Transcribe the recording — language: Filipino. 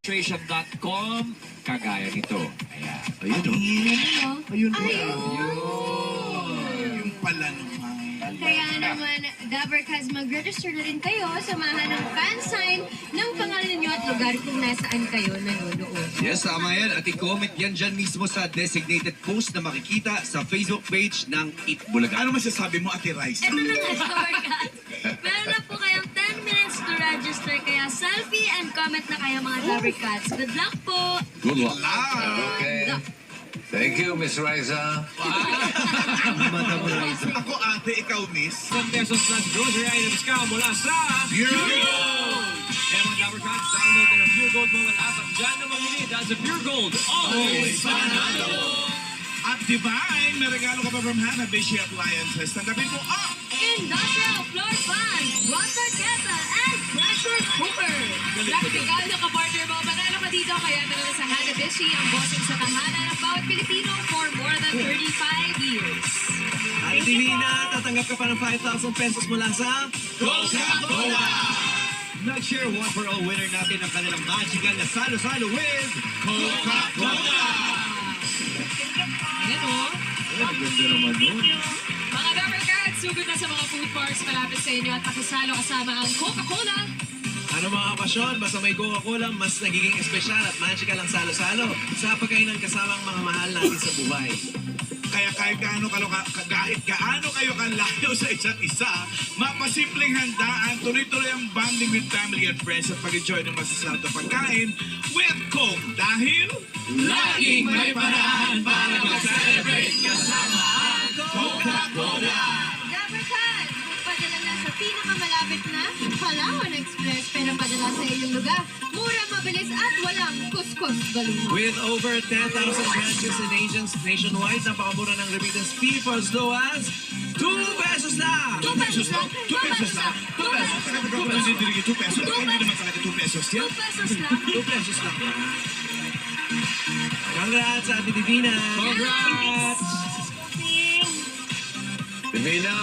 Registration.com, kagaya nito. Ayan. Ayun o. Yung pala naman. Kaya naman, Dabarkas, mag-register na rin kayo. Samahan ng fan sign ng pangalan ninyo at lugar kung nasaan kayo nanonood. Yes, tama yan. At i-comment yan dyan mismo sa designated post na makikita sa Facebook page ng Eat Bulaga. Ano masasabi mo, Ate Rice? Ito na nga, Dabarkas. Meron na po kayong 10 minutes to register. Kaya selfie and comment na kayo mga Dabarkas. Good luck po! Good luck. Okay. Thank you, Miss Riza. Madam Riza. Ako, ate, ikaw, miss. 10 pesos na grocery items ka mula sa Pure Gold! Kaya mga Dabarkats, download na ng Pure Gold mobile app at dyan na mamili dahil sa Pure Gold, always panalo! At Divine, may regalo ka pa from Hanabishi Appliances. Tanggapin mo, Industrial floor fan, water kettle, and pressure cooker. Praktikal na kapartner mo, panalo ka dito kaya tara na sa Hanabishi, ang bossing sa tahanan ng bawat Pilipino for more than 35 years. At Divina, tatanggap ka pa ng 5,000 pesos mula sa Coca-Cola! Nag-share one for all winner natin ang kanilang magical na salo-salo with Coca-Cola! Ayan o. Ang ganda naman nun. Mga Dabarkats, sugod na sa mga food parks malapit sa inyo at pakisalo kasama ang Coca-Cola. ano mga okasyon, basta may Coca-Cola, mas nagiging espesyal at magical ang salo-salo sa pagkainan kasama ang mga mahal natin sa buhay. kaya kahit gaano kayo kalayo sa isa't isa, mapasimpleng handaan, tuloy-tuloy ang bonding with family and friends at pag-enjoy ng masasarap na pagkain with Coke. Dahil Laging may paraan para mag-celebrate kasama ang Coca-Cola! Dabarkas, padala na sa pinakamalapit na Palawan Express, pero padala sa inyong lugar. Mura, mabilis at walang kuskus balungan. With over 10,000 branches and agents nationwide, napakamura ng remittance fee for as low as 2 pesos lang! 2 pesos lang! 2 pesos lang. 2 pesos. 2 pesos. 2 pesos. Hindi naman talaga 2 pesos 2 yan. pesos lang! 2 pesos lang. Congrats, Ate Divina! Congrats! Divina,